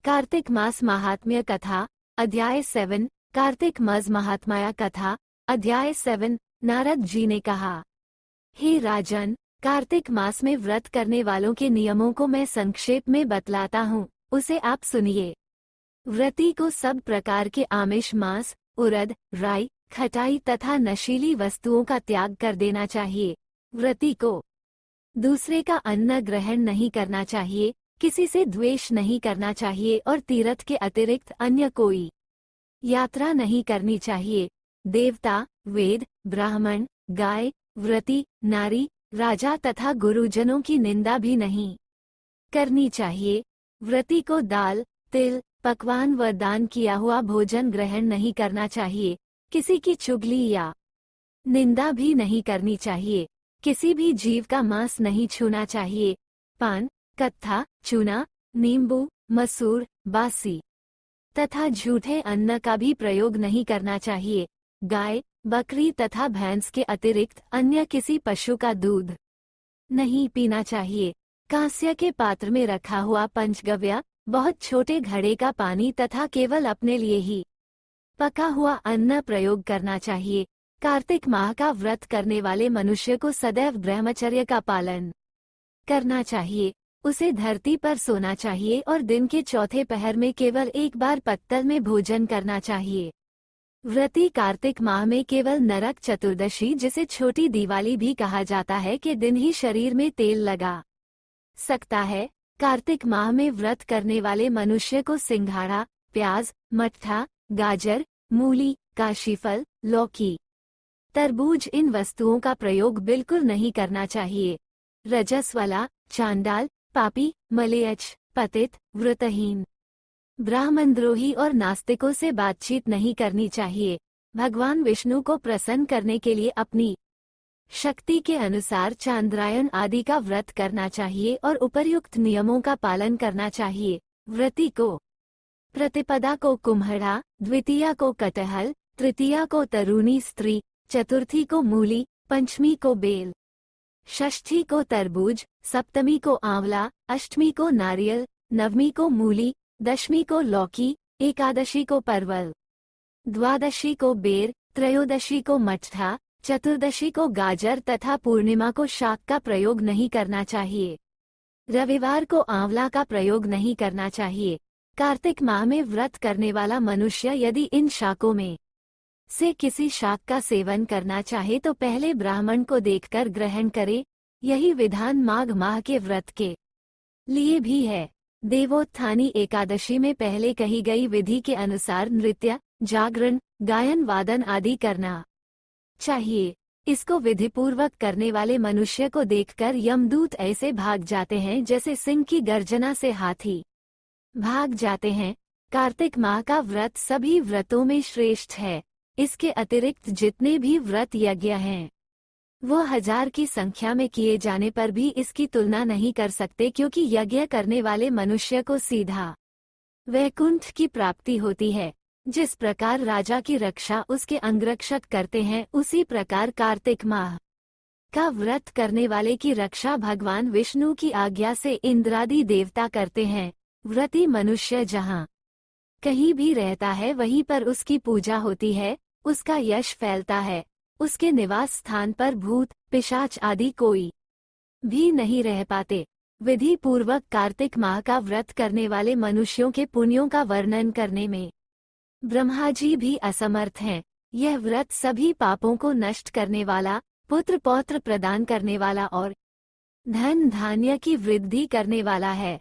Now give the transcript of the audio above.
कार्तिक मास महात्म्य कथा अध्याय 7। कार्तिक मास महात्म्य कथा अध्याय 7। नारद जी ने कहा, हे राजन, कार्तिक मास में व्रत करने वालों के नियमों को मैं संक्षेप में बतलाता हूँ, उसे आप सुनिए। व्रती को सब प्रकार के आमिष, मांस, उड़द, राई, खटाई तथा नशीली वस्तुओं का त्याग कर देना चाहिए। व्रती को दूसरे का अन्न ग्रहण नहीं करना चाहिए, किसी से द्वेष नहीं करना चाहिए और तीर्थ के अतिरिक्त अन्य कोई यात्रा नहीं करनी चाहिए। देवता, वेद, ब्राह्मण, गाय, व्रती, नारी, राजा तथा गुरुजनों की निंदा भी नहीं करनी चाहिए। व्रती को दाल, तिल, पकवान व दान किया हुआ भोजन ग्रहण नहीं करना चाहिए। किसी की चुगली या निंदा भी नहीं करनी चाहिए। किसी भी जीव का मांस नहीं छूना चाहिए। पान, कत्था, चूना, नींबू, मसूर, बासी तथा झूठे अन्न का भी प्रयोग नहीं करना चाहिए। गाय, बकरी तथा भैंस के अतिरिक्त अन्य किसी पशु का दूध नहीं पीना चाहिए। कांस्य के पात्र में रखा हुआ पंचगव्य, बहुत छोटे घड़े का पानी तथा केवल अपने लिए ही पका हुआ अन्न प्रयोग करना चाहिए। कार्तिक माह का व्रत करने वाले मनुष्य को सदैव ब्रह्मचर्य का पालन करना चाहिए। उसे धरती पर सोना चाहिए और दिन के चौथे पहर में केवल एक बार पत्तल में भोजन करना चाहिए। व्रती कार्तिक माह में केवल नरक चतुर्दशी, जिसे छोटी दिवाली भी कहा जाता है, के दिन ही शरीर में तेल लगा सकता है। कार्तिक माह में व्रत करने वाले मनुष्य को सिंघाड़ा, प्याज, मट्ठा, गाजर, मूली, काशीफल, लौकी, तरबूज इन वस्तुओं का प्रयोग बिल्कुल नहीं करना चाहिए। रजस्वला, चांडाल, पापी, मलेच्छ, पतित, व्रतहीन, ब्राह्मणद्रोही और नास्तिकों से बातचीत नहीं करनी चाहिए। भगवान विष्णु को प्रसन्न करने के लिए अपनी शक्ति के अनुसार चांद्रायन आदि का व्रत करना चाहिए और उपर्युक्त नियमों का पालन करना चाहिए। व्रती को प्रतिपदा को कुम्हड़ा, द्वितीया को कटहल, तृतीया को तरूणी स्त्री, चतुर्थी को मूली, पंचमी को बेल, षष्ठी को तरबूज, सप्तमी को आंवला, अष्टमी को नारियल, नवमी को मूली, दशमी को लौकी, एकादशी को परवल, द्वादशी को बेर, त्रयोदशी को मट्ठा, चतुर्दशी को गाजर तथा पूर्णिमा को शाक का प्रयोग नहीं करना चाहिए। रविवार को आंवला का प्रयोग नहीं करना चाहिए। कार्तिक माह में व्रत करने वाला मनुष्य यदि इन शाकों में से किसी शाक का सेवन करना चाहे तो पहले ब्राह्मण को देखकर ग्रहण करे। यही विधान माघ माह के व्रत के लिए भी है। देवोत्थानी एकादशी में पहले कही गई विधि के अनुसार नृत्य, जागरण, गायन, वादन आदि करना चाहिए। इसको विधिपूर्वक करने वाले मनुष्य को देखकर यमदूत ऐसे भाग जाते हैं जैसे सिंह की गर्जना से हाथी भाग जाते हैं। कार्तिक माह का व्रत सभी व्रतों में श्रेष्ठ है। इसके अतिरिक्त जितने भी व्रत यज्ञ हैं वो 1000 की संख्या में किए जाने पर भी इसकी तुलना नहीं कर सकते, क्योंकि यज्ञ करने वाले मनुष्य को सीधा वैकुंठ की प्राप्ति होती है। जिस प्रकार राजा की रक्षा उसके अंगरक्षक करते हैं, उसी प्रकार कार्तिक माह का व्रत करने वाले की रक्षा भगवान विष्णु की आज्ञा से इंद्रादि देवता करते हैं। व्रती मनुष्य जहाँ कहीं भी रहता है वहीं पर उसकी पूजा होती है, उसका यश फैलता है। उसके निवास स्थान पर भूत, पिशाच आदि कोई भी नहीं रह पाते। विधि पूर्वक कार्तिक माह का व्रत करने वाले मनुष्यों के पुण्यों का वर्णन करने में ब्रह्मा जी भी असमर्थ हैं। यह व्रत सभी पापों को नष्ट करने वाला, पुत्र पौत्र प्रदान करने वाला और धन धान्य की वृद्धि करने वाला है।